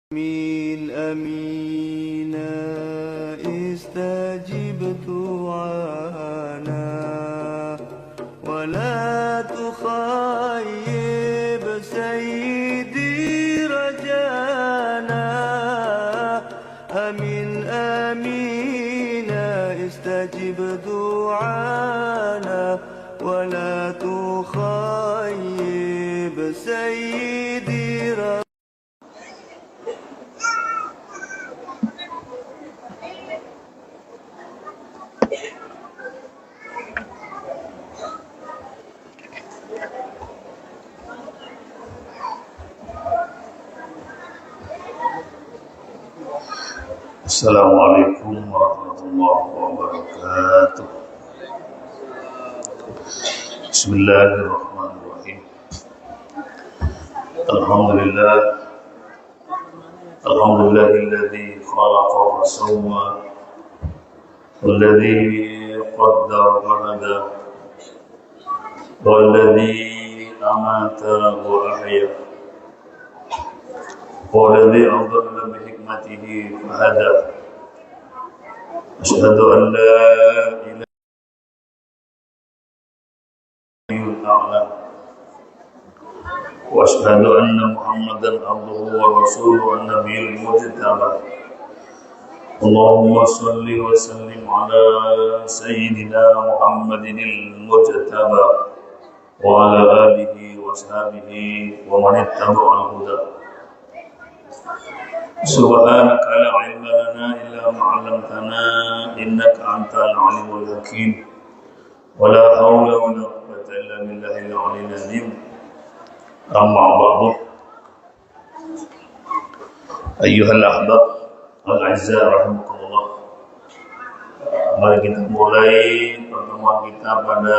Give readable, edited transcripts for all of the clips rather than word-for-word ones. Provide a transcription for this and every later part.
آمين آمين استجب دعانا ولا تخيب سيدي رجانا آمين آمين استجب دعانا ولا تخيب سيدي رجانا. Assalamualaikum warahmatullahi wabarakatuh. Bismillahirrahmanirrahim. Alhamdulillahilladzi khalaqa wa sawwa walladzi qaddara wa hada walladzi amata wa ahya والذي أضل بحكمته فهدى أشهد أن لا إله إلا الله وأشهد أن محمدا عبده ورسوله النبي المجتبى اللهم صل وسلم على سيدنا محمد المجتبى وعلى آله وصحبه ومن اتبع الهدى. سبحانك لا علم لنا إلا ما علمتنا إنك أنت العليم الحكيم ولا حول ولا قوة إلا بالله العلي العظيم. أما بعد أيها الأحباب الأعزاء رحمكم الله. Mari kita mulai pertemuan kita pada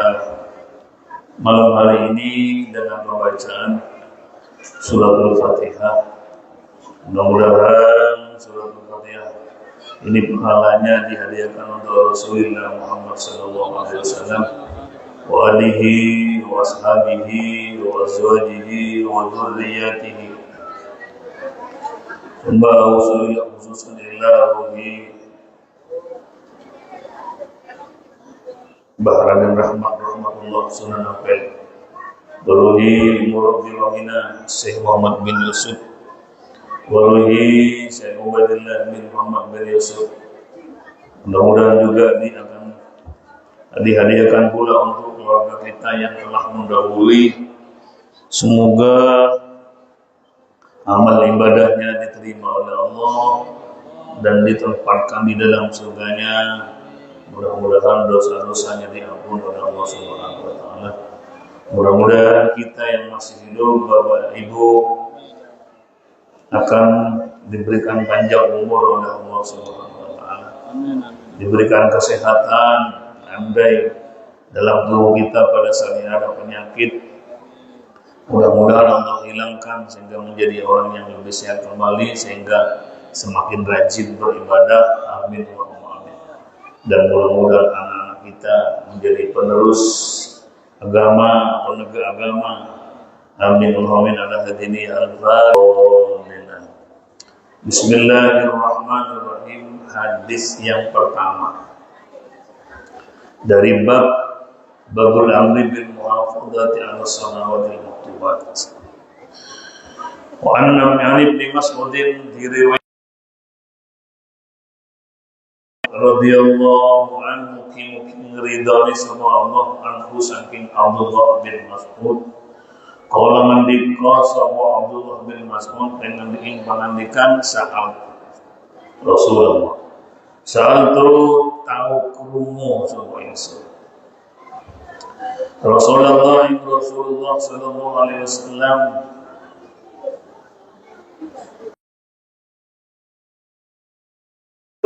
malam hari ini dengan pembacaan Suratul Fatihah. Mudah-mudahan surat Al-Fatihah ini pahalanya dihadiahkan untuk Rasulullah Muhammad SAW wa alihi wa ashabihi wa azwajihi wa dzurriyyatihi wa Rasulullah khususan lillahi Bahramin rahmatullah sunan apel Beruhi Murabbi Wahina Syekh Muhammad bin Yusuf Wallahi Syekh Ubaidillah bin Muhammad bin Yusuf. Mudah-mudahan juga akan dihadiahkan pula untuk keluarga kita yang telah mendahului. Semoga amal ibadahnya diterima oleh Allah dan ditempatkan di dalam surganya. Mudah-mudahan dosa-dosanya diampuni oleh Allah Subhanahu wa taala. Mudah-mudahan kita yang masih hidup, Bapak Ibu, akan diberikan panjang umur oleh Allah Subhanahu wa taala. Diberikan kesehatan, andai dalam tubuh kita pada saat ini ada penyakit, mudah-mudahan Allah hilangkan sehingga menjadi orang yang lebih sehat kembali sehingga semakin rajin beribadah. Amin Allahumma amin. Dan mudah-mudahan anak-anak kita menjadi penerus agama, penegak agama. Amin Allahumma amin. Ala hadini al-Fatihah. Bismillahirrahmanirrahim. Hadis yang pertama dari babul amri bil muhafadzati 'ala shalawatil maktubat. Wa anna ibn Mas'udin diriwayat radhiyallahu anhu mukim ridani sama Allah anhu saking Abdullah bin Mas'ud. Qala mandika sapa Abdullah bin Mas'ud dengan ing pangandikan saat Rasulullah. Saat tu tahu krungu sapa ingsun. Rasulullah sallallahu alaihi wasallam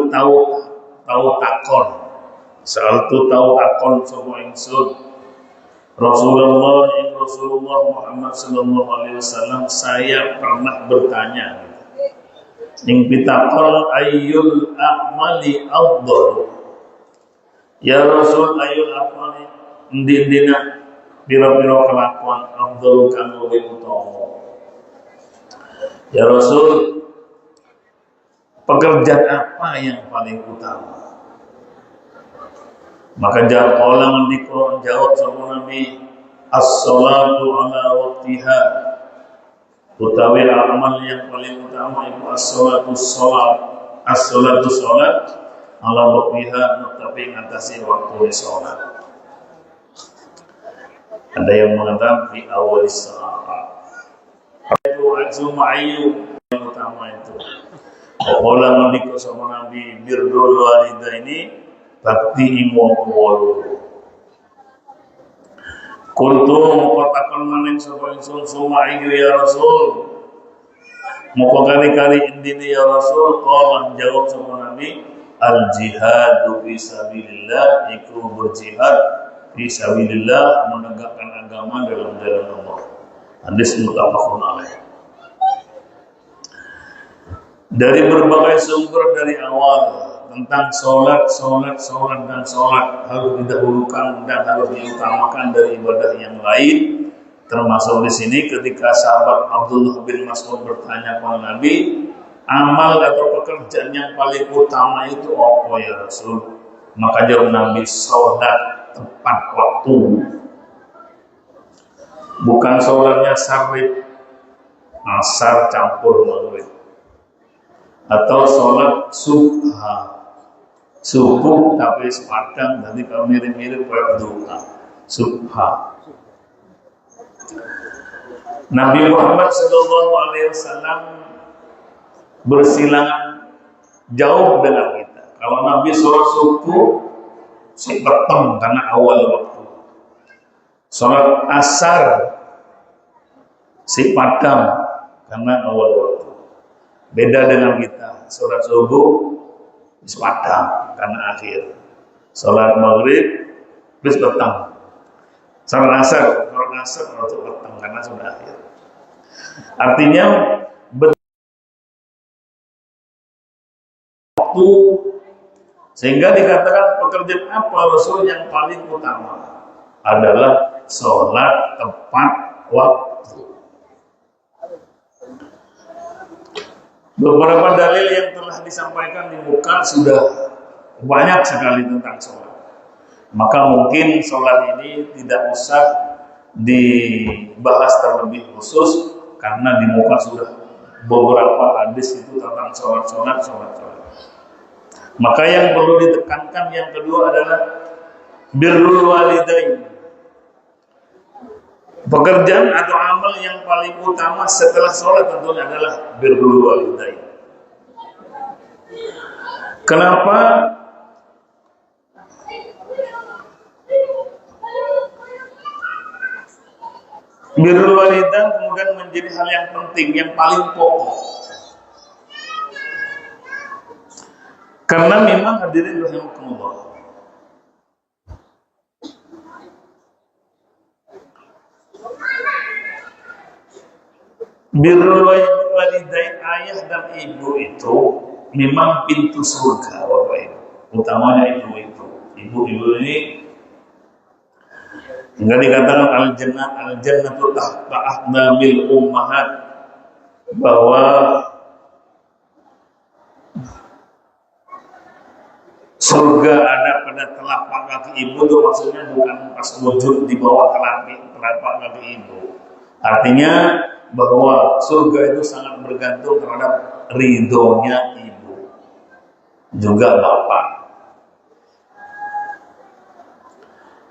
tahu takon. Saat tu tahu takon sapa ingsun. Rasulullah Muhammad sallallahu alaihi wasallam, saya pernah bertanya ing pitakon ayyul a'mali afdal. Ya Rasul, ayyul a'mali endi-endina pira-pira kelakuan afdal kang luwih utama. Ya Rasul, pekerjaan apa yang paling utama? Maka jawab orang di Quran, jawab sama Nabi, as-salatu ala waqtiha. Utawi amal yang paling utama itu as-salatu salat. As-salatu salat ala waqtiha, tapi ngatasi waktu salat. Ada yang mengatakan di awal salat. Itu azuma ayu yang utama itu. Orang menikah sama Nabi birrul walidaini bakti imu walu. Kuntu mengatakan maning sapa ingsun suma iku ya Rasul. Moko kali-kali indine ya Rasul, qala jawab sama Nabi, al jihadu fi sabilillah, iku berjihad fi sabilillah, menegakkan agama dalam jalan Allah. Hadis muttafaqun alaih. Dari berbagai sumber dari awal tentang sholat harus didahulukan dan harus diutamakan dari ibadah yang lain. Termasuk di sini ketika sahabat Abdullah bin Mas'ud bertanya kepada Nabi, amal atau pekerjaan yang paling utama itu apa ya Rasul? Maka jawab Nabi, sholat tepat waktu. Bukan sholatnya sarif, asar campur maghrib. Atau sholat subuh tapi sepadang, nanti kalau mirip-mirip kayak duha subha. Nabi Muhammad SAW bersilangan jauh dengan kita. Kalau Nabi sholat subuh si petang karena awal waktu, sholat asar si padang karena awal waktu. Beda dengan kita, sholat subuh bis padang karena akhir, sholat maghrib bis petang, sholat asar waktu petang karena sudah akhir. Artinya waktu, sehingga dikatakan pekerjaan apa Rasul yang paling utama adalah sholat tepat waktu. Beberapa dalil yang telah disampaikan di muka sudah banyak sekali tentang sholat. Maka mungkin sholat ini tidak usah dibahas terlebih khusus, karena di muka sudah beberapa hadis itu tentang sholat. Maka yang perlu ditekankan yang kedua adalah birrul walidain. Pekerjaan atau amal yang paling utama setelah sholat tentunya adalah birrul walidain. Kenapa? Birrul walidain kemudian menjadi hal yang penting, yang paling pokok. Karena memang hadirin rahimakumullah, birrul walidain, ayah dan ibu itu memang pintu surga, Bapak Ibu. Utamanya ibu-ibu ini hingga dikatakan al-jannatu tahta aqdamil ummahat, bahwa surga ada pada telapak kaki ibu. Itu maksudnya bukan pas wujud di bawah telapak kaki ibu. Artinya bahwa surga itu sangat bergantung terhadap ridhonya ibu juga bapak.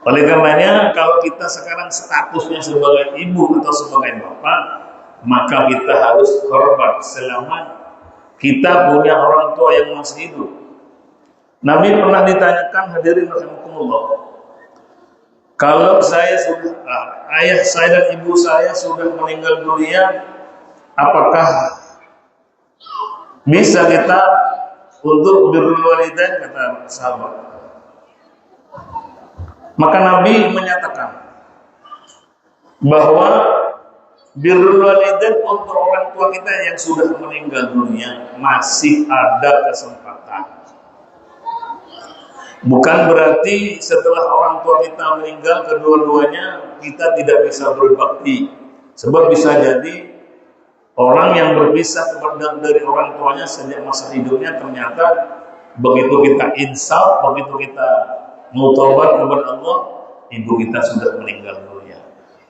Oleh karenanya kalau kita sekarang statusnya sebagai ibu atau sebagai bapak, maka kita harus hormat selama kita punya orang tua yang masih hidup. Nabi pernah ditanyakan, hadirin rahimakumullah, kalau ayah saya dan ibu saya sudah meninggal dunia, apakah bisa kita untuk birrul walidain, kata sahabat. Maka Nabi menyatakan bahwa birrul walidain untuk orang tua kita yang sudah meninggal dunia masih ada kesempatan. Bukan berarti setelah orang tua kita meninggal kedua-duanya kita tidak bisa berbakti. Sebab bisa jadi Orang yang berpisah dari orang tuanya sejak masa hidupnya, ternyata begitu kita insaf, begitu kita mau taubat kepada Allah, ibu kita sudah meninggal dunia.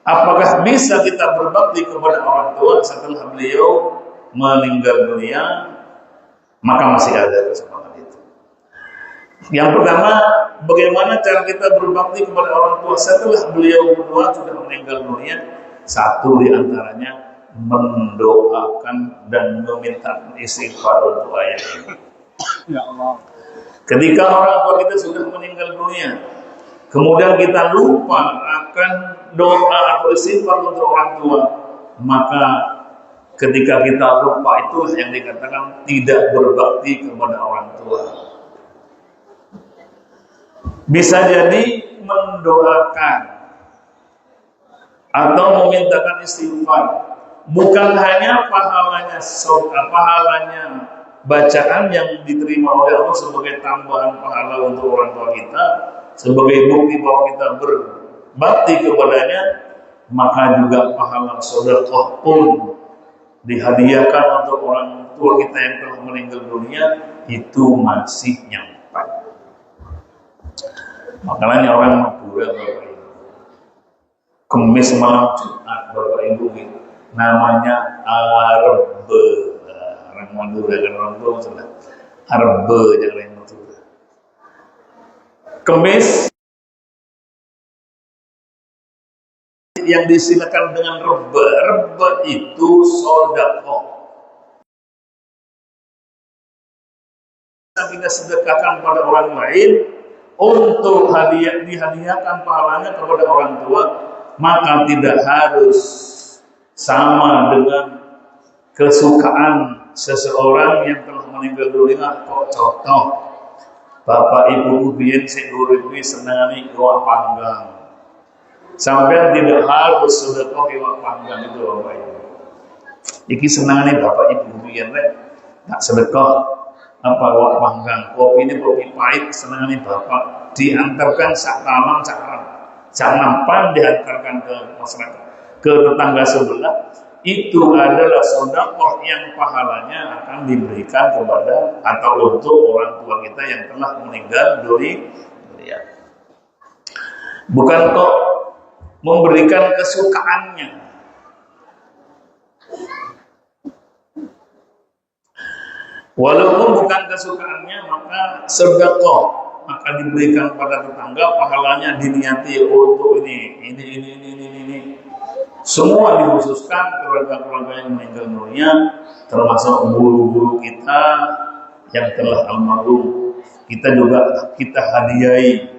Apakah bisa kita berbakti kepada orang tua setelah beliau meninggal dunia? Maka masih ada kesempatan itu. Yang pertama, bagaimana cara kita berbakti kepada orang tua setelah beliau berdua sudah meninggal dunia? Satu di antaranya mendoakan dan meminta istighfar untuk ayah. Ya Allah. Ketika orang tua kita sudah meninggal dunia, kemudian kita lupa akan doa atau istighfar untuk orang tua, maka ketika kita lupa itu yang dikatakan tidak berbakti kepada orang tua. Bisa jadi mendoakan atau memintakan istighfar, bukan hanya pahalanya bacaan yang diterima oleh Allah sebagai tambahan pahala untuk orang tua kita, sebagai bukti bahwa kita berbakti kepadanya, maka juga pahala sedekah pun dihadiahkan untuk orang tua kita yang telah meninggal dunia, itu masih nyampe. Makanya orang Madura, Bapak Ibu, Kemis malam Jumat, Bapak Ibu, namanya Arbe. Orang Madura kan orang tua sudah Arbe, jangan yang Madura. Kemis yang disilakan dengan reba. Reba itu sedekah. Kita sedekahkan pada orang lain untuk dihadiahkan pahalanya kepada orang tua, maka tidak harus sama dengan kesukaan seseorang yang telah meninggal dunia. Kok contoh bapak ibu biyen sing urip kuwi senengane iwak panggang. Sampai tidak harus sedekah iwak panggang itu, Bapak Ibu. Iki senengane bapak ibu biyen rek tak sedekah apa iwak panggang, kopi ini kopi pahit senengane bapak, diantarkan sak taman sak nampan, diantarkan ke masyarakat, ke tetangga sebelah. Itu adalah sedekah yang pahalanya akan diberikan kepada atau untuk orang tua kita yang telah meninggal dunia. Bukan kok memberikan kesukaannya. Walaupun bukan kesukaannya, maka sedekah maka diberikan pada tetangga, pahalanya diniati untuk ini. Semua dikhususkan keluarga-keluarga yang meninggal dunia, termasuk guru-guru kita yang telah almarhum. Kita hadiahi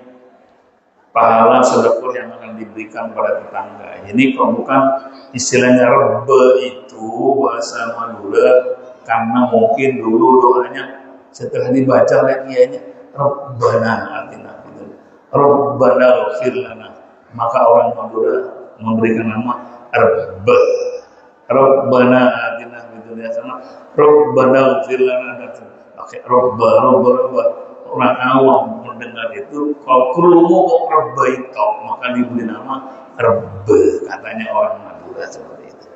pahala sedekah yang akan diberikan pada tetangga. Jadi kalau bukan istilahnya rebe itu bahasa Madura, karena mungkin dulu doanya setelah dibaca lagi Rabbana atina fid dunya Rabbana ighfir lana, maka orang Madura memberikan nama Rabba. Rabbana atina fid dunya hasanah Rabbana ighfir lana. Oke, Rabba. Orang awam mendengar itu, kalau krungu kok Rabba itu, maka diberi nama Rabba, katanya orang Madura seperti itu.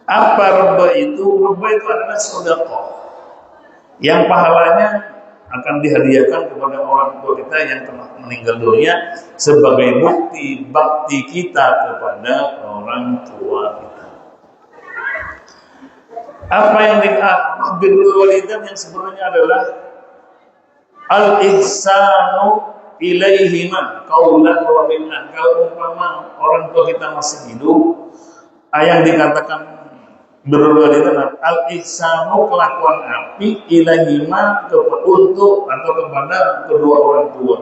Apa Rabba itu? Rabba itu adalah sedekah yang pahalanya akan dihadiahkan kepada orang tua kita yang telah meninggal dunia sebagai bukti bakti kita kepada orang tua kita. Apa yang birrul walidain yang sebenarnya adalah al-ihsanu ilaihima qaulan wa fi'lan. Kalau umpama orang tua kita masih hidup, yang dikatakan birrul walidain al-ihsanu, kelakuan apik, ilaihima untuk atau kepada kedua orang tua,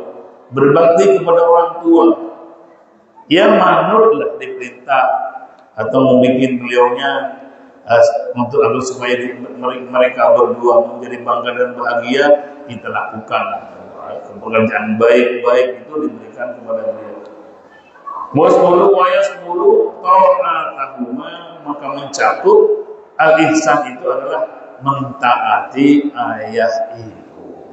berbakti kepada orang tua. Ya manutlah diperintah atau membuat beliaunya untuk supaya mereka berdua menjadi bangga dan bahagia, kita lakukan. Pekerjaan baik-baik itu diberikan kepada beliau. Wasmulu wa yasmulu ta'atahuma, maka mencakup al-ihsan itu adalah mentaati ayah ibu.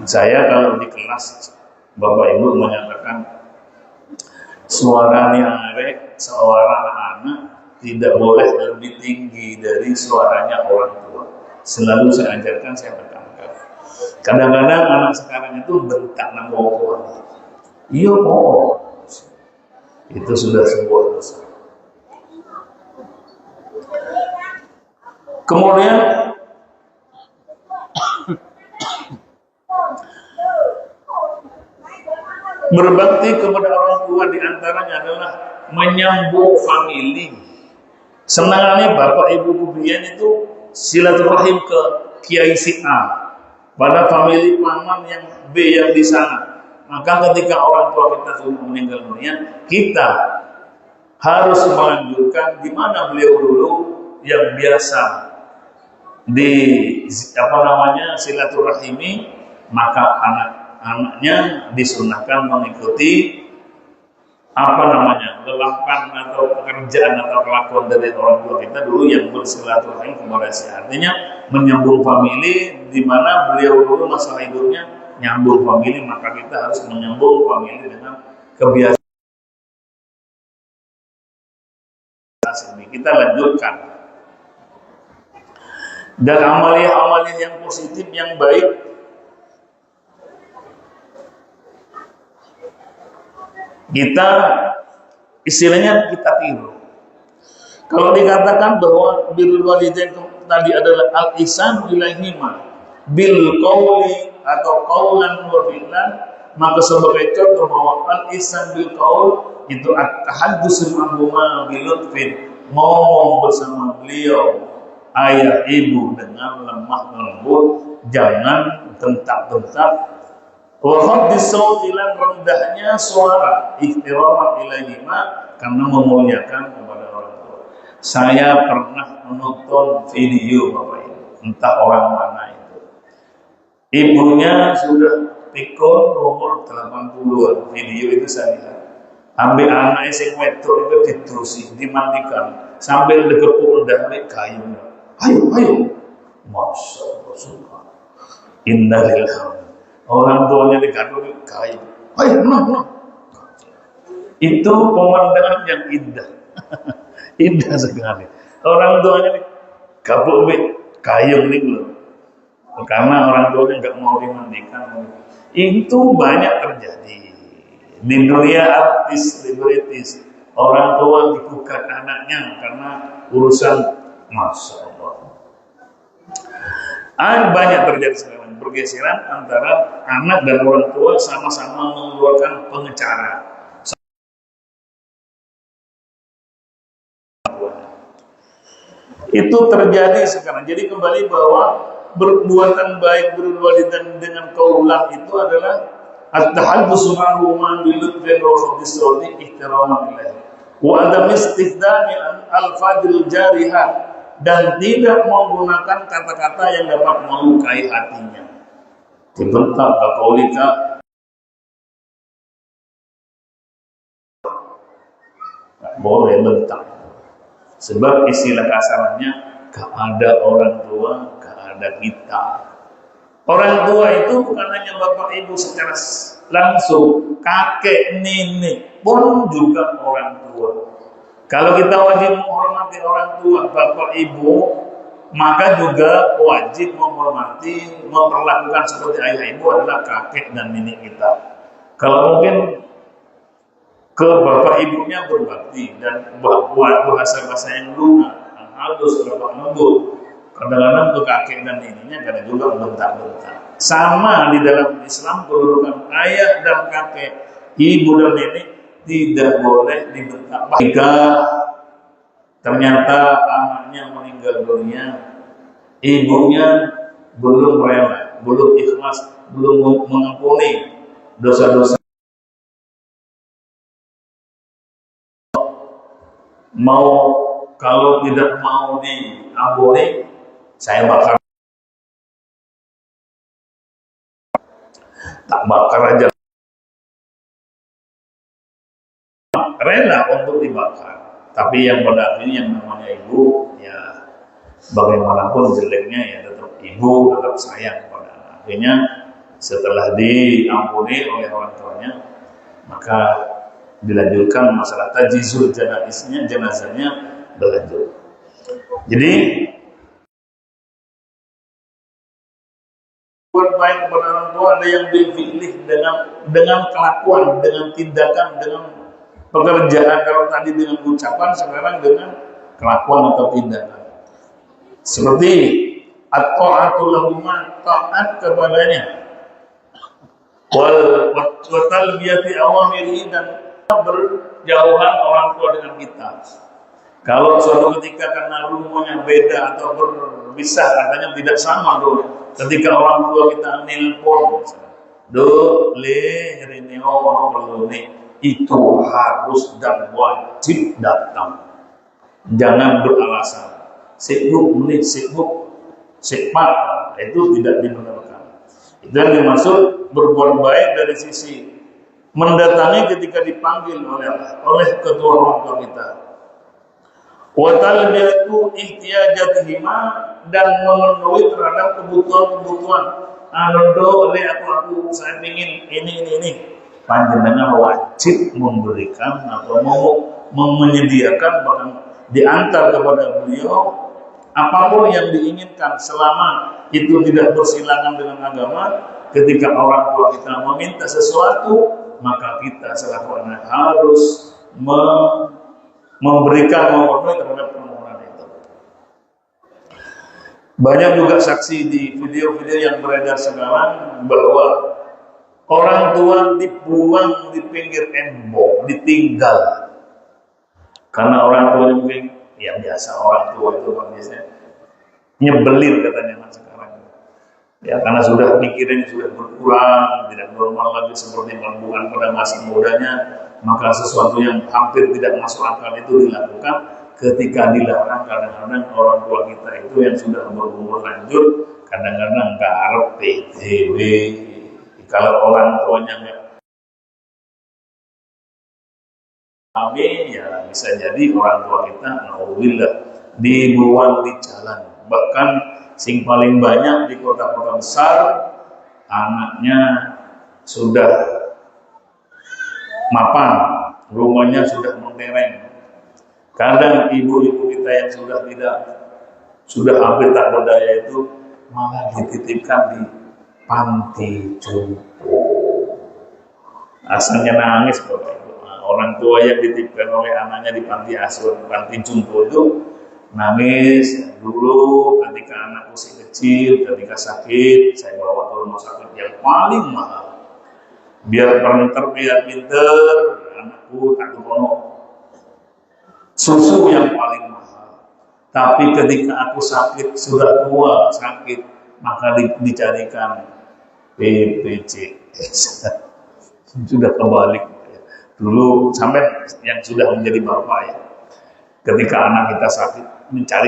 Saya kalau di kelas Bapak Ibu menyatakan suara yang arek seorang anak tidak boleh lebih tinggi dari suaranya orang tua. Selalu saya ajarkan, saya tekankan. Kadang-kadang anak sekarang itu bentak nama orang tua. Iya kok, itu sudah sebuah dosa. Kemudian berbakti kepada orang tua diantaranya adalah menyambung famili. Senangnya bapak ibu kubian itu silaturahim ke Kiai si A pada famili paman yang B yang di sana. Maka ketika orang tua kita sudah meninggal dunia, kita harus melanjutkan di mana beliau dulu yang biasa di silaturahimi, maka anak-anaknya disunahkan mengikuti lelapan atau pekerjaan atau kelakuan dari orang tua kita dulu yang bersilaturahim kepada si. Artinya menyambung famili, di mana beliau dulu masa hidupnya nyambung famili, maka kita harus menyambung famili dengan kebiasaan. Kita lanjutkan. Dan amalia-amalia yang positif, yang baik, kita istilahnya kita tiru. Kalau dikatakan bahwa birrul walidain tadi adalah al-ihsan ilaihima bil qauli atau qaulan wa fi'lan, maka sebagai contoh bahwa al-ihsan bil qaul itu at-tahaddusul ma'huma bil lutfin, ngomong bersama beliau ayah ibu dengan lemah lembut, jangan tentak-tentak. Wa khaddis sauti, rendahnya suara, ihtiraman ilaihima, karena memuliakan kepada orang tua. Saya pernah menonton video Bapak Ibu, entah orang mana itu. Ibunya sudah pikun umur 80-an, video itu saya lihat. Ambil anak sing wedok itu diterusi, dimandikan sambil dikepuk dari kayu. Ayo. Masya Allah. Innalillahi. Orang tuanya digaduh kayu. Ayo, no. Itu pemandangan yang indah. Indah sekali. Orang tuanya gabung kayu nih loh. Karena orang tuanya nggak mau dimandikan. Itu banyak terjadi di dunia artis, selebritis. Orang tua digugat anaknya karena urusan, Masya Allah. Banyak terjadi sekarang pergeseran antara anak dan orang tua, sama-sama mengeluarkan pengecara. Itu terjadi sekarang. Jadi kembali bahwa perbuatan baik birrul walidain dengan qaulan itu adalah at-tahaddusu ma'huma bil lutfi wa khaffis sawti ihtiraman ilaihi wa adam istikhdami al-fadil jarihah, dan tidak menggunakan kata-kata yang dapat melukai hatinya. Dibentak qaulika, boleh bentak. Sebab istilah kasarnya, gak ada orang tua, gak ada kita. Orang tua itu bukan hanya bapak ibu secara langsung, kakek, nenek pun juga orang tua. Kalau kita wajib menghormati orang tua, bapak ibu, maka juga wajib menghormati, memperlakukan seperti ayah ibu adalah kakek dan nenek kita. Kalau mungkin ke bapak ibunya berbakti dan bahasa-bahasa yang lunak, yang halus, lemah lembut. Kadang-kadang ke kakek dan neneknya kadang juga bentak-bentak. Sama di dalam Islam kedudukan ayah dan kakek, ibu dan nenek tidak boleh dibentak. Jika ternyata anaknya meninggal dunia, ibunya belum rela, belum ikhlas, belum mengampuni dosa-dosa, kalau tidak mau diampuni, saya bakar. Tak bakar aja, rela untuk dibakar. Tapi yang pada akhirnya yang namanya ibu, ya bagaimanapun jeleknya ya tetap ibu, tetap sayang pada anak. Akhirnya setelah diampuni oleh orang tuanya, maka dilanjutkan masalah tajizul jenazahnya berlanjut. Jadi buat baik kepada orang tua ada yang bilfi'lih dengan kelakuan, dengan tindakan, dengan pekerjaan. Kalau tadi dengan ucapan, sekarang dengan kelakuan atau tindakan. Seperti at-ta'atul lahuma, taat kepadanya, wal talbiyati awamirihi, dan berjauhan orang tua dengan kita. Kalau suatu ketika karena rumahnya beda atau berpisah, katanya tidak sama dulu. Ketika orang tua kita nelpon, itu harus dan wajib datang. Jangan beralasan sibuk, sibuk, itu tidak dibenarkan. Itu yang dimaksud berbuat baik dari sisi mendatangi ketika dipanggil oleh ketua orang tua kita. Wa talbiyatu ihtiyajatihima, dan memenuhi terhadap kebutuhan-kebutuhan. Anodo oleh aku saya ingin ini. Panjenengan wajib memberikan atau menyediakan, bahkan diantar kepada beliau apapun yang diinginkan, selama itu tidak bersilangan dengan agama. Ketika orang tua kita meminta sesuatu, maka kita selaku anak harus memberikan, memenuhi terhadap permohonan itu. Banyak juga saksi di video-video yang beredar sekarang bahwa orang tua dibuang di pinggir embong, ditinggal. Karena orang tua mungkin, ya biasa orang tua itu biasanya nyebelin katanya anak sekarang. Ya karena sudah pikirannya sudah berkurang, tidak normal lagi seperti bukan pada masa mudanya, maka sesuatu yang hampir tidak masuk akal itu dilakukan. Ketika dilarang, kadang-kadang orang tua kita itu yang sudah berumur lanjut, kadang-kadang nggak harap PTW. Kalau orang tuanya nggak amin, ya bisa jadi orang tua kita, alhamdulillah, dibuang di jalan. Bahkan sing paling banyak di kota-kota besar, anaknya sudah mapan, rumahnya sudah mentereng. Kadang ibu-ibu kita yang sudah hampir tak berdaya itu malah dititipkan di panti jompo. Asalnya nangis Bapak. Orang tua yang dititipkan oleh anaknya di panti asuhan, panti jompo itu nangis. Dulu ketika anakku masih kecil, ketika sakit, saya bawa ke rumah sakit yang paling mahal. Biar pinter, anakku tak kepono susu yang paling mahal. Tapi ketika aku sakit, sudah tua sakit, maka dicarikan BPJS. Sudah kebalik. Dulu sampai yang sudah menjadi bapak ya, ketika anak kita sakit,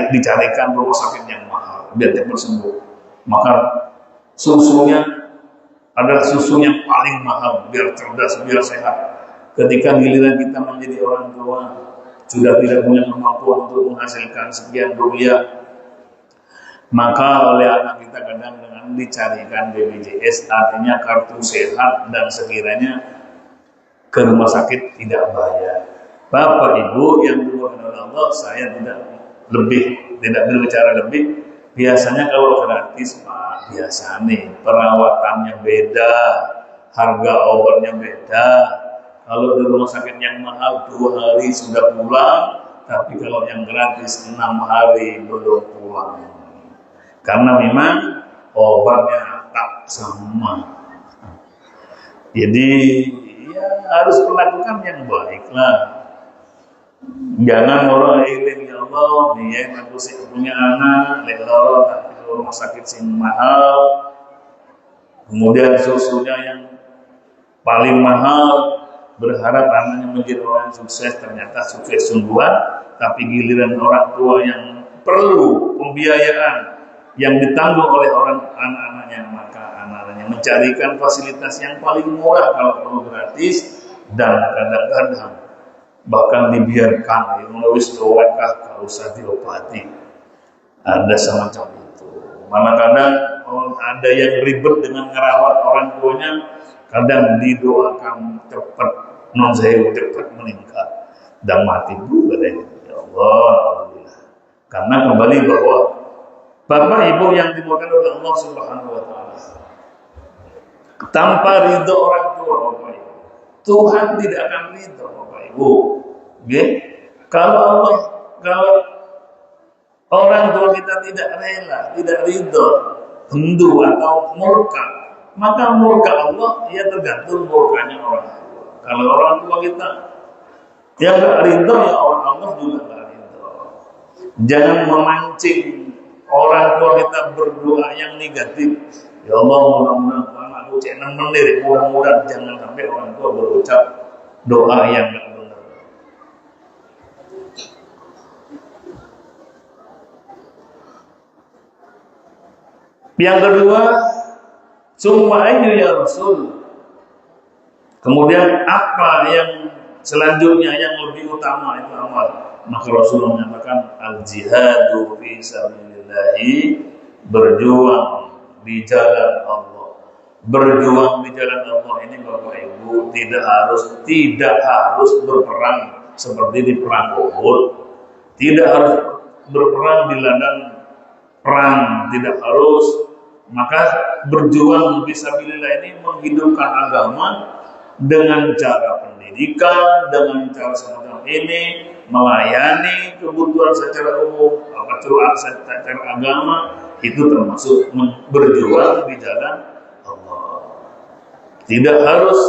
dicarikan rumah sakit yang mahal biar cepat sembuh. Maka susunya adalah susu yang paling mahal, biar cerdas, biar sehat. Ketika giliran kita menjadi orang tua, sudah tidak punya kemampuan untuk menghasilkan sekian rupiah, maka oleh anak kita kadang dengan dicarikan BPJS, artinya kartu sehat, dan sekiranya ke rumah sakit tidak bayar. Bapak Ibu yang dimuliakan oleh Allah, saya tidak berbicara lebih. Biasanya kalau gratis Pak, biasa nih perawatannya beda, harga obatnya beda. Kalau di rumah sakit yang mahal 2 hari sudah pulang, tapi kalau yang gratis 6 hari belum pulang. Karena memang obatnya tak sama. Jadi ya harus melakukan yang baik lah. Jangan orang iling, ya Allah, dia aku sih punya anak, lelor tapi rumah sakit sing mahal. Kemudian susunya yang paling mahal, berharap anaknya menjadi orang sukses, ternyata sukses sungguhan, tapi giliran orang tua yang perlu pembiayaan yang ditanggung oleh anak-anaknya, maka anak-anaknya mencarikan fasilitas yang paling murah kalau perlu gratis, dan kadang-kadang bahkan dibiarkan menulis doakah kalau usah diobati. Ada semacam itu. Mana kadang ada yang ribet dengan merawat orang tuanya, kadang didoakan cepat cepat meninggal dan mati juga deh. Ya Allah. Allah. Alhamdulillah. Karena kembali bahwa Bapak Ibu yang dimuliakan oleh Allah Subhanahu wa taala, tanpa ridho orang tua Bapak Ibu, Tuhan tidak akan ridho Bapak Ibu. Okay? Kalau orang tua kita tidak rela, tidak ridho, hendu atau murka, maka murka Allah ya tergantung murkanya orang tua. Kalau orang tua kita yang gak ridho, ya Allah juga gak ridho. Jangan memancing orang tua kita berdoa yang negatif. Ya Allah, mudah-mudahan aku cek menir, mudah-mudahan jangan sampai orang tua berucap doa yang gak benar. Yang kedua, summa ayyu ya Rasul. Kemudian apa yang selanjutnya yang lebih utama itu amal? Maka Rasulullah menyatakan al-jihadu fi sabilillahi, berjuang di jalan Allah. Berjuang di jalan Allah ini Bapak Ibu tidak harus berperang seperti di perang Uhud. Tidak harus berperang di ladang perang, tidak harus. Maka berjuang fisabilillah ini menghidupkan agama dengan cara pendidikan, dengan cara semacam ini, melayani kebutuhan secara umum, kebutuhan secara agama, itu termasuk berjuang di jalan Allah. Tidak harus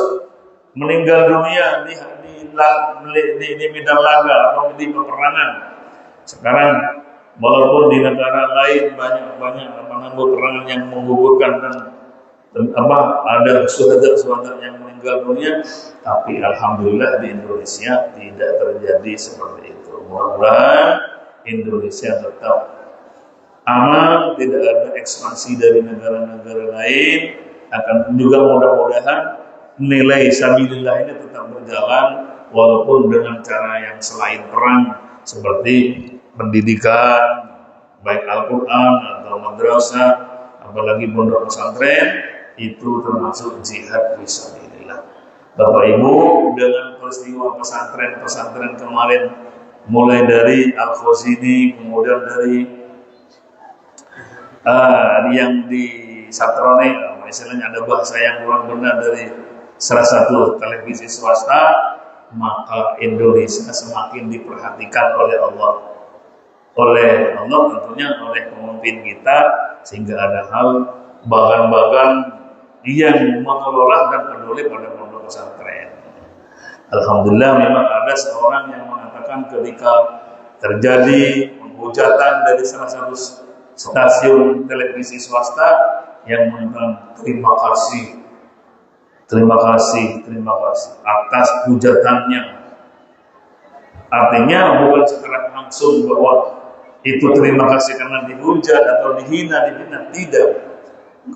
meninggal dunia di medan laga atau di peperangan. Sekarang walaupun di negara lain banyak peperangan yang menggugurkan dan ada syuhada yang meninggal dunia, tapi alhamdulillah di Indonesia tidak terjadi seperti itu. Mudah-mudahan Indonesia tetap aman, tidak ada ekspansi dari negara-negara lain, akan juga mudah-mudahan nilai sabilillah ini tetap berjalan walaupun dengan cara yang selain perang seperti pendidikan, baik Al-Quran atau madrasah, apalagi pondok pesantren, itu termasuk jihad fisabilillah. Bapak Ibu, dengan peristiwa pesantren kemarin, mulai dari Al-Khazini, kemudian dari yang di Satrone, misalnya ada bahasa yang kurang benar dari salah satu televisi swasta, maka Indonesia semakin diperhatikan oleh Allah tentunya oleh pemimpin kita, sehingga ada hal bagan-bagan yang mengelola dan peduli pada pondok pesantren. Alhamdulillah, memang ada seorang yang mengatakan ketika terjadi penghujatan dari salah satu stasiun televisi swasta yang mengatakan terima kasih atas hujatannya. Artinya bukan secara langsung bahwa itu terima kasih karena dihujat atau dihina, tidak.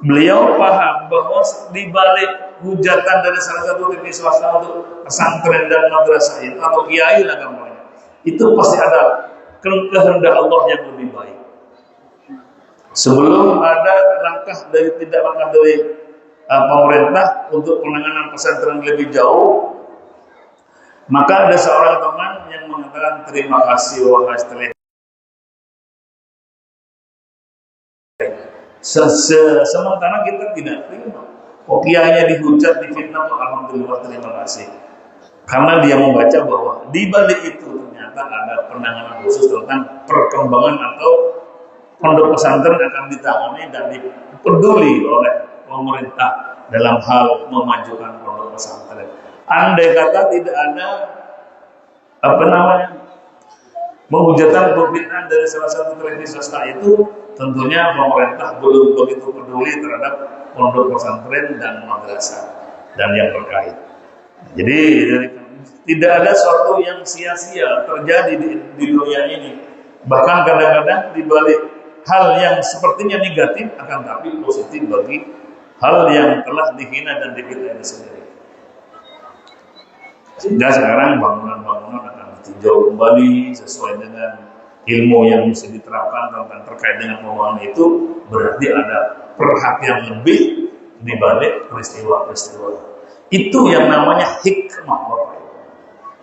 Beliau paham bahwa di balik hujatan dari salah satu TV swasta untuk pesantren dan madrasah itu atau kiai lah gambarnya, itu pasti ada kehendak Allah yang lebih baik. Sebelum ada langkah dari pemerintah untuk penanganan pesantren lebih jauh, maka ada seorang teman yang mengatakan terima kasih wahai setelah sementara kita tidak terima. Kiainya dihujat, difitnah, alhamdulillah terima kasih. Karena dia membaca bahwa di balik itu ternyata ada penanganan khusus tentang perkembangan atau pondok pesantren akan ditangani dan dipeduli oleh pemerintah dalam hal memajukan pondok pesantren. Andai kata tidak ada menghujatkan pembinaan dari salah satu televisi swasta itu, tentunya pemerintah belum begitu peduli terhadap pondok pesantren dan madrasah dan yang terkait. Jadi tidak ada sesuatu yang sia-sia terjadi di dunia ini. Bahkan kadang-kadang di balik hal yang sepertinya negatif akan tapi positif bagi hal yang telah dihina dan difitnah itu sendiri. Sehingga sekarang bangunan-bangunan akan ditinjau kembali sesuai dengan ilmu yang bisa diterapkan tentang terkait dengan pembangunan itu. Berarti ada perhatian lebih di balik peristiwa-peristiwa. Itu yang namanya hikmah, Bapak.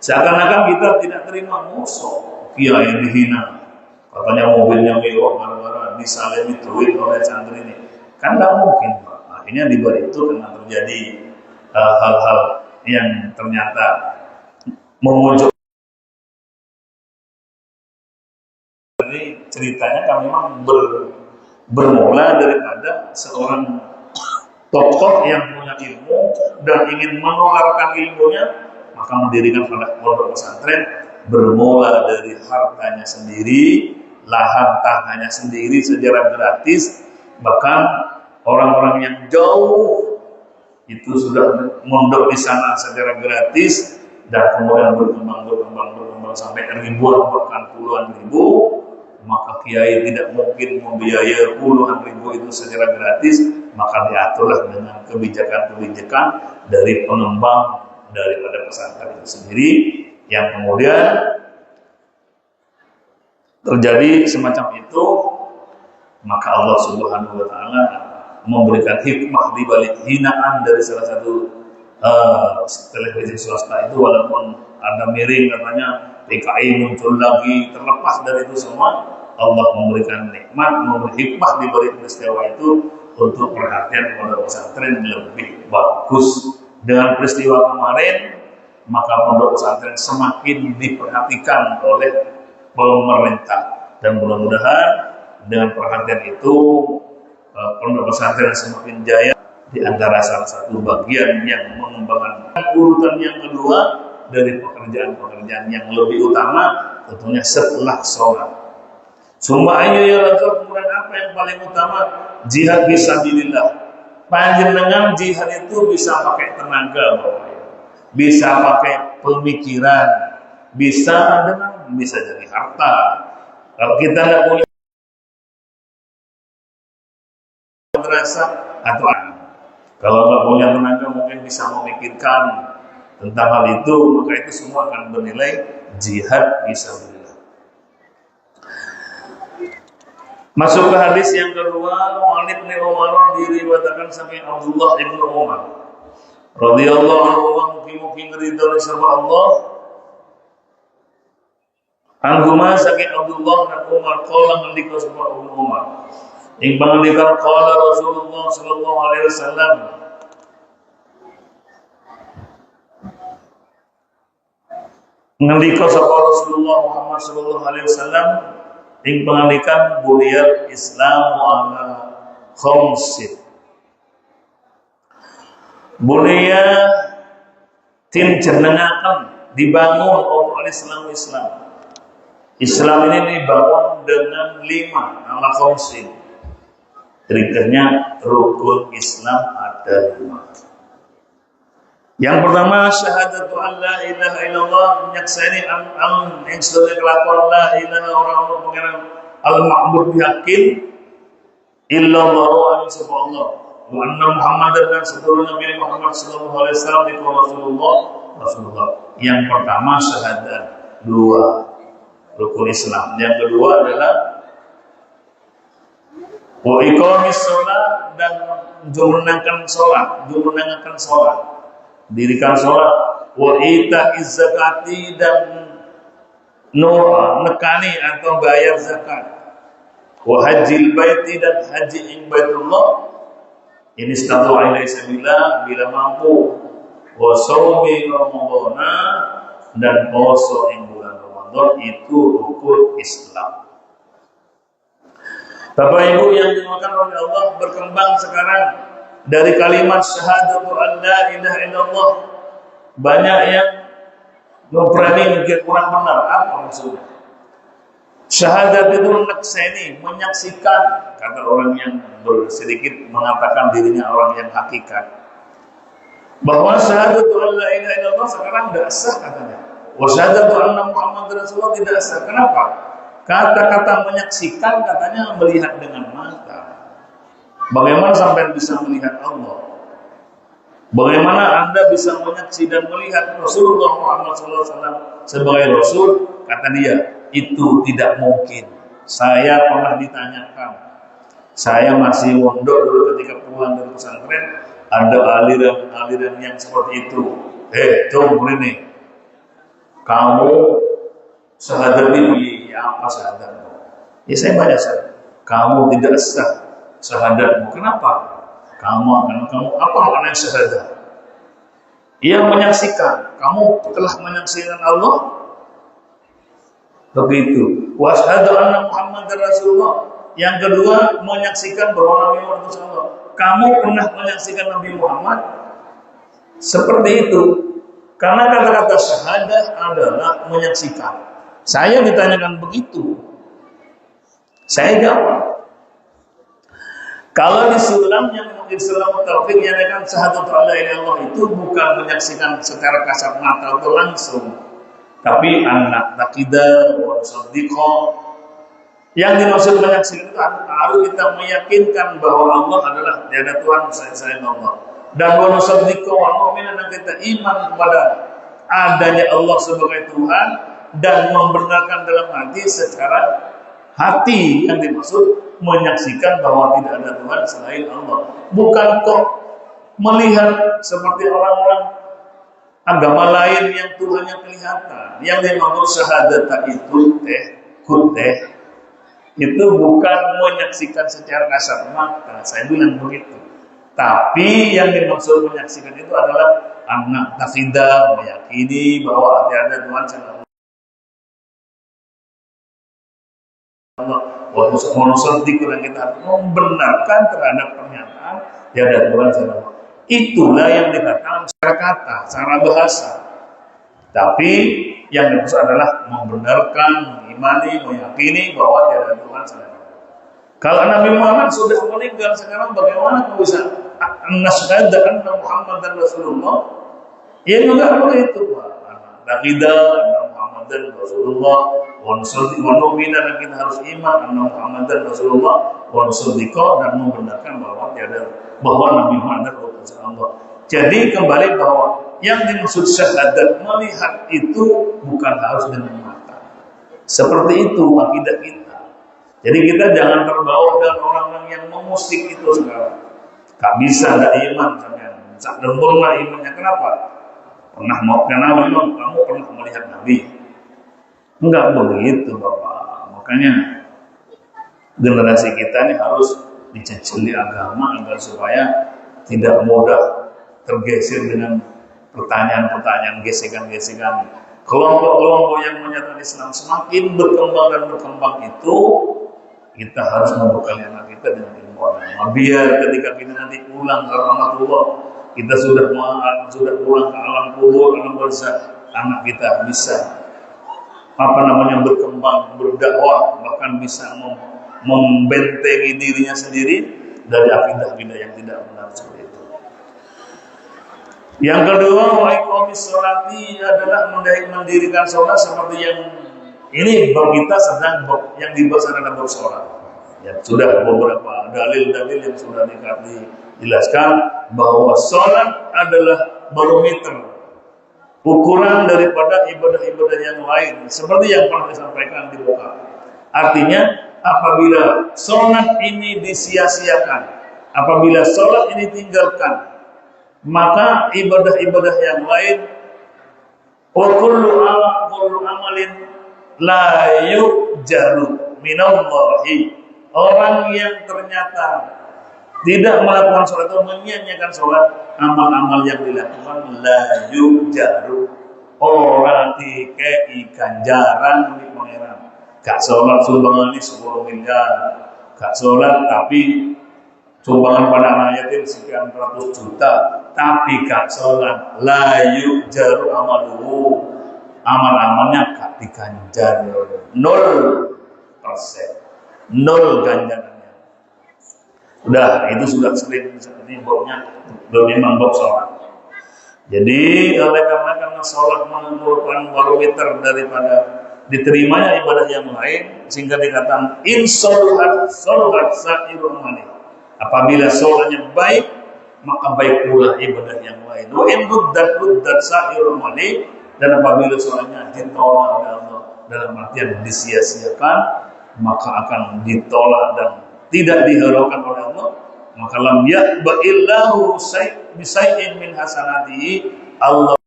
Seakan-akan kita tidak terima musuh, kiai dihina, katanya mobilnya mewah gara-gara disalimi duit oleh santri ini. Kan nggak mungkin, Pak. Akhirnya di balik itu karena terjadi hal-hal yang ternyata memuncul. Ini ceritanya kan memang bermula daripada seorang tokoh yang punya ilmu dan ingin menularkan ilmunya, maka mendirikan pondok pesantren. Bermula dari hartanya sendiri, lahan tanahnya sendiri secara gratis, bahkan orang-orang yang jauh itu sudah mondok di sana secara gratis, dan kemudian berkembang sampai ribuan bahkan puluhan ribu. Maka kiai tidak mungkin membiayai puluhan ribu itu secara gratis, maka diaturlah dengan kebijakan-kebijakan dari pengembang daripada pesantren itu sendiri, yang kemudian terjadi semacam itu. Maka Allah Subhanahu wa taala memberikan hikmah di balik hinaan dari salah satu televisi swasta itu, walaupun ada miring katanya PKI muncul lagi, terlepas dari itu semua, Allah memberikan nikmat, memberi hikmah di balik peristiwa itu untuk perhatian pondok pesantren lebih bagus. Dengan peristiwa kemarin, maka pondok pesantren semakin diperhatikan oleh pemerintah, dan mudah-mudahan dengan perhatian itu pondok pesantren semakin jaya. Di antara salah satu bagian yang mengembangkan urutan yang kedua dari pekerjaan-pekerjaan yang lebih utama tentunya setelah sholat. Summa ayyu ya Rasul, kemudian apa yang paling utama? Jihad fisabilillah. Panjenengan jihad itu bisa pakai tenaga, bisa pakai pemikiran, bisa jadi harta. Kalau kita tidak punya madrasah atau kalau nggak punya tenaga mungkin bisa memikirkan tentang hal itu, maka itu semua akan bernilai jihad fisabilillah. Masuk ke hadis yang kedua, Walid bin Umar diriwayatkan sampai Abdullah bin Umar radhiyallahu anhu, mungkin ridho sama Allah. Angguma saking Abdullah bin Umar qala ngendika sama Umar. Ing pangandikan qala Rasulullah sallallahu alaihi wasallam, ngendika sapa Rasulullah Muhammad sallallahu alaihi wasallam ing pangandikan buniyal Islam ala khamsin. Bunya tin jenengaken dibangun oleh Islam. Islam ini dibangun dengan 5 ala khamsin. Triggernya rukun Islam ada 5. Yang pertama syahadatu an la ilaha illallah, menyaksini yang sudah kelakuan la ilaha orang pengiran al-ma'bud bihaqqin illallah wa Allah wa anna Muhammadan, dan seluruh Nabi Muhammad sallallahu alaihi wasallam itu Rasulullah. Yang pertama syahadat, 2 rukun Islam. Yang kedua adalah wa iqamis shalah, dan menunaikan salat, dirikan salat, wa ita'iz zakati, dan nekani atau bayar zakat, wa hajjil baiti, dan haji ing Baitullah ini istata'a ilaihi sabila bila mampu, wa shaumi ramadhana, dan puasa ing bulan Ramadan. Itu rukun Islam. Bapak Ibu yang dimakan oleh Allah, berkembang sekarang dari kalimat syahadatu an la ilaha illallah. Banyak yang memperani mungkin kurang benar apa maksudnya. Syahadat itu nakseni, menyaksikan, kata orang yang sedikit mengatakan dirinya orang yang hakikat, bahwa syahadatu an la ilaha illallah sekarang tidak sah katanya. Wa syahadatu anna Muhammad Rasulullah tidak sah. Kenapa? Kata-kata menyaksikan katanya melihat dengan mata. Bagaimana sampai bisa melihat Allah? Bagaimana Anda bisa menyaksikan dan melihat Rasulullah Muhammad SAW sebagai Rasul? Kata dia, itu tidak mungkin. Saya pernah ditanyakan, saya masih mondok dulu ketika pulang dari pesantren, ada aliran yang seperti itu. Tunggu ini, kamu Syahadat ini apa syahadat? Ya saya baca saja. Kamu tidak sah syahadatmu. Kenapa? Kamu apa makna syahadat? Ia menyaksikan. Kamu telah menyaksikan Allah. Begitu. Wasyhadu anna Muhammadar Rasulullah. Yang kedua, menyaksikan bahwa Nabi Muhammad SAW. Kamu pernah menyaksikan Nabi Muhammad? Seperti itu. Karena kata-kata syahadah adalah menyaksikan. Saya ditanyakan begitu. Saya jawab. Kalau di Islam yang Islam taufik yang akan syahadat la ilaha illallah itu bukan menyaksikan secara kasat mata atau langsung, tapi anak taqidah wa saddiqa. Yang dimaksud menyaksikan itu harus kita meyakinkan bahwa Allah adalah tiada Tuhan selain Allah. Dan wa nusaddiqa wa nu'minu, dan kita iman kepada adanya Allah sebagai Tuhan dan membenarkan dalam hati secara hati. Yang dimaksud menyaksikan bahwa tidak ada Tuhan selain Allah. Bukan kok melihat seperti orang-orang agama lain yang Tuhannya kelihatan. Yang dimaksud syahadat itu itu bukan menyaksikan secara kasat mata. Saya bilang begitu. Tapi yang dimaksud menyaksikan itu adalah anak taqidah, meyakini bahwa tidak ada Tuhan selain Allah. Wanusaddiq, dan kita harus membenarkan terhadap pernyataan tiada Tuhan selain Allah. Itulah yang dikatakan secara kata, secara bahasa. Tapi yang dimaksud adalah membenarkan, mengimani, meyakini bahwa tiada Tuhan selain Allah. Kalau Nabi Muhammad sudah meninggal, sekarang bagaimana bisa nasyhadu anna Muhammadar Rasulullah? Ya juga begitu, Pak. Taqidah anna Muhammadar Rasulullah wa nu'minu, dan kita harus iman anna Muhammadar Rasulullah wa nusaddiqa, dan membenarkan bahwa Nabi Muhammad adalah utusan Allah. Jadi kembali bahwa yang dimaksud syahadat melihat itu bukan harus dengan mata. Seperti itu akidah kita. Jadi kita jangan terbawa dengan orang-orang yang memusik itu sekarang. Gak bisa, gak iman sampai sak dempurna imannya. Kenapa? Kenapa memang kamu pernah melihat Nabi? Enggak begitu, Bapak. Makanya generasi kita ini harus dicecili agama agar supaya tidak mudah tergeser dengan pertanyaan-pertanyaan, gesekan-gesekan. Kelompok-kelompok yang menyatakan Islam semakin berkembang dan berkembang itu, kita harus membekali anak kita dengan ilmu agama. Biar ketika kita nanti pulang ke rahmatullah, kita sudah pulang ke alam kubur, alam barzakh, anak kita bisa berkembang, berdakwah, bahkan bisa membentengi dirinya sendiri dari akidah-akidah yang tidak benar seperti itu. Yang kedua, wa iqamis sholati adalah mendirikan sholat seperti yang ini bab kita sedang yang dibahas adalah bab sholat. Ya, sudah beberapa dalil-dalil yang sudah dijelaskan bahwa sholat adalah barometer, ukuran daripada ibadah-ibadah yang lain, seperti yang pernah disampaikan di bawah. Artinya, apabila sholat ini disia-siakan, apabila sholat ini tinggalkan, maka ibadah-ibadah yang lain, wa kullu amalin la yujaru minallahi, orang yang ternyata tidak melakukan sholat atau menyia-nyiakan sholat, amal-amal yang dilakukan la yujaru, orang dikei ganjaran di pangeran. Gak sholat sumbangan ini 10 miliar, gak sholat tapi sumbangan pada anak yatim sekian ratus juta, tapi gak sholat, la yujaru amaluhu, amal-amalnya gak diganjar, 0%, 0 ganjarannya. Udah, itu sudah sering seperti bobnya, memang bob sholat. Jadi oleh karena sholat merupakan barometer daripada diterimanya ibadah yang lain, sehingga dikatakan insoluhat sa'iru amali. Apabila sholatnya baik, maka baik pula ibadah yang lain. Wa in ruddat sa'iru amali, dan apabila sholatnya ditolak oleh Allah dalam artian disia-siakan, maka akan ditolak dan tidak dihiraukan oleh Allah, maka lam yaqbalillahu bisai'in min hasanatihi, Allah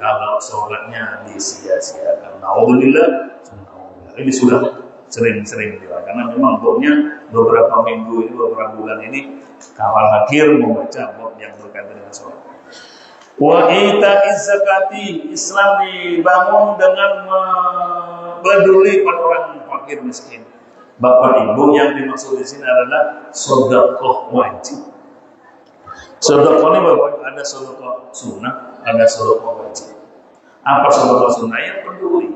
kalau sholatnya disia-siakan. Alhamdulillah, ini sudah sering-sering juga. Karena memang bobnya beberapa minggu ini, beberapa bulan ini kawal akhir membaca bob yang berkaitan dengan sholat. Wa ita'iz zakati, Islam dibangun dengan peduli pada orang fakir miskin. Bapak Ibu, yang dimaksud di sini adalah sedekah wajib. Sedekah ini Bapak Ibu, ada sedekah sunnah, ada sedekah wajib. Apa sedekah sunnah? Yang peduli.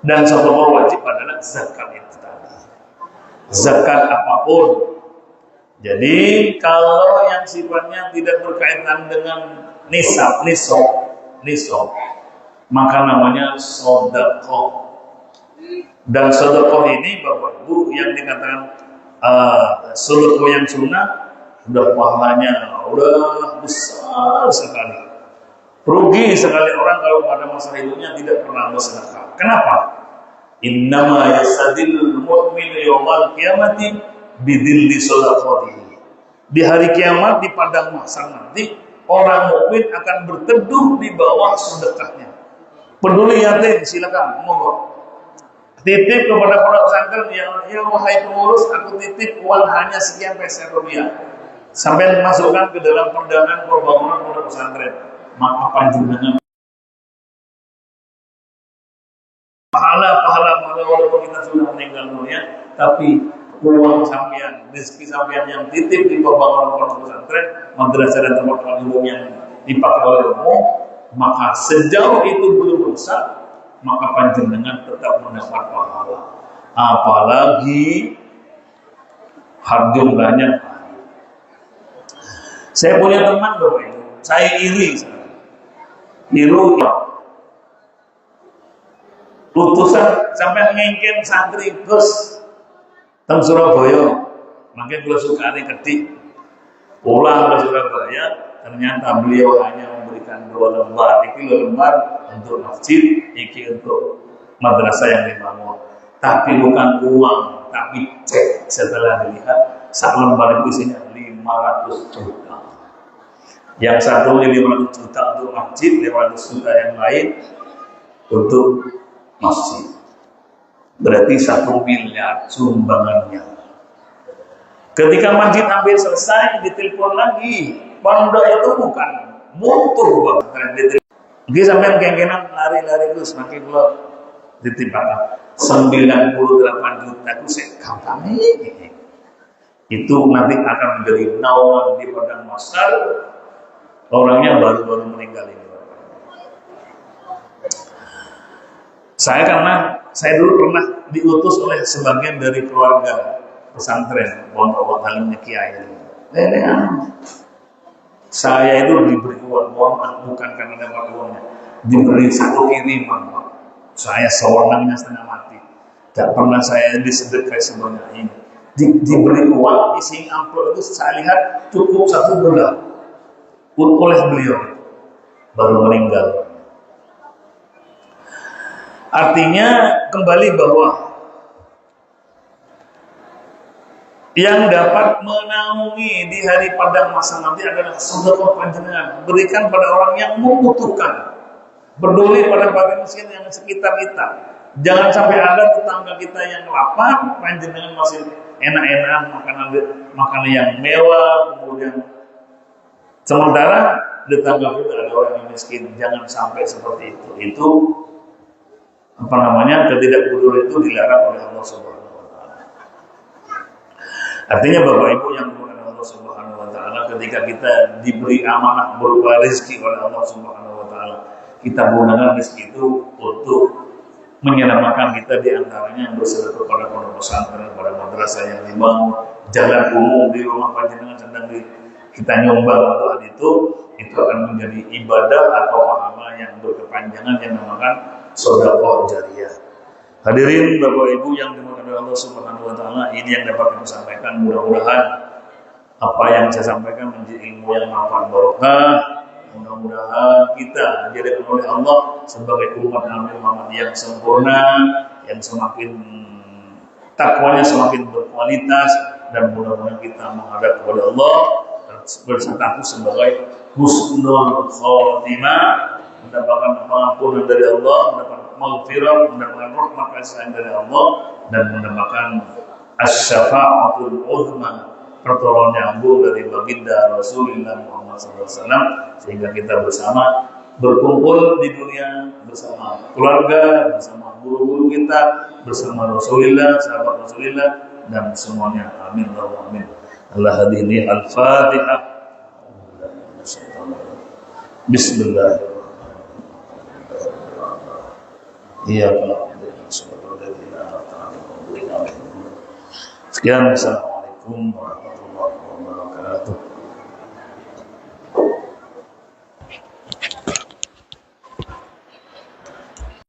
Dan sedekah wajib adalah zakat itu tadi. Zakat apapun. Jadi kalau yang sifatnya tidak berkaitan dengan nisab, maka namanya sedekah. Dan sedekah ini Bapak Ibu yang dikatakan sedekah yang sunnah, udah pahalanya udah besar sekali. Rugi sekali orang kalau pada masa hidupnya tidak pernah bersedekah. Kenapa? Innama yasadil mu'min yawmal qiyamati bidilli sedekatihi. Di hari kiamat, di padang mahsyar nanti, orang mukmin akan berteduh di bawah sedekahnya. Peduli yatim, silakan monggo. Titip kepada para pesantren yang wahai pengurus, aku titip uang hanya sekian peser rupiah. Sampai masukkan ke dalam pendanaan pembangunan pondok pesantren. Maka panjenengan pahala walaupun kita sudah meninggal dunia, tapi uang sampean, rezeki sampean yang titip di pembangunan pondok pesantren, madrasah dan tempat ilmu yang dipakai oleh umum, maka sejauh itu belum rusak, maka panjenengan tetap mendapat pahala. Apalagi jumlahnya. Saya punya teman Bapak Ibu, saya iri. Utusan sampai ngengken santri Gus teng Surabaya, makin kula sukani ketik pulang ke Surabaya, ternyata beliau hanya memberikan 2 lembar. Iki 2 lembar untuk masjid, iki untuk madrasah yang dibangun. Tapi bukan uang, tapi cek. Setelah dilihat, sak lembar itu isinya 500 juta. Yang satu 500 juta untuk masjid, 500 juta yang lain untuk masjid. Berarti 1 miliar sumbangannya. Ketika masjid hampir selesai, ditelepon lagi. Pondok itu bukan mutu banget. Dia sampai kengkenan lari-lari terus makin lo ditimpakan 98 juta itu gampang ini. Itu nanti akan menjadi naungan di padang mahsyar. Orangnya baru-baru meninggal ini. Karena saya dulu pernah diutus oleh sebagian dari keluarga pesantren pondok Halimnya Kiai. Saya itu diberi uang, bukan karena dapat uangnya, diberi satu kiriman. Saya sewenangnya setengah mati. Tidak pernah saya disedekah sebanyak ini. Diberi uang, isi amplop itu saya lihat cukup 1 bulan oleh beliau, baru meninggal. Artinya kembali bahwa yang dapat menaungi di hari padang masa nanti adalah sedekah panjenengan. Berikan pada orang yang membutuhkan. Peduli pada fakir miskin yang sekitar kita. Jangan sampai ada tetangga kita yang lapar, panjenengan masih enak-enak makanan yang mewah, kemudian sementara di tetangga kita ada orang yang miskin. Jangan sampai seperti itu. Itu ketidakpedulian itu dilarang oleh Allah Subhanahu wa taala. Artinya Bapak Ibu yang dimuliakan Allah Subhanahu wa taala, ketika kita diberi amanah berupa rezeki oleh Allah Subhanahu wa taala, kita gunakan rezeki itu untuk menyelamatkan kita, di antaranya bersedekah pada pondok pesantren, pada madrasah yang dibangun, jalan umum di rumah panjenengan sedang kita nyumbang untuk hal itu akan menjadi ibadah atau pahala yang berkepanjangan yang dinamakan sedekah jariyah. Hadirin Bapak Ibu yang dimuliakan Allah Subhanahu wa taala, ini yang dapat kami sampaikan. Mudah-mudahan apa yang saya sampaikan menjadi ilmu yang manfaat barokah. Mudah-mudahan kita dijadikan oleh Allah sebagai umat Nabi Muhammad yang sempurna, yang semakin takwanya semakin berkualitas, dan mudah-mudahan kita menghadap kepada Allah berstatus sebagai husnul khotimah mendapatkan pengampunan dari Allah, mendapatkan maghfirah, mendapatkan rahmat kasih sayang dari Allah, dan mendapatkan asy-syafa'atul uzma, pertolongan yang agung dari baginda Rasulullah Muhammad SAW, sehingga kita bersama berkumpul di dunia bersama keluarga, bersama guru-guru kita, bersama Rasulullah, sahabat Rasulullah, dan semuanya. Amin, amin. Allah hadini al-Fatihah. Bismillahirrahmanirrahim. Sekian, assalamualaikum warahmatullahi wabarakatuh.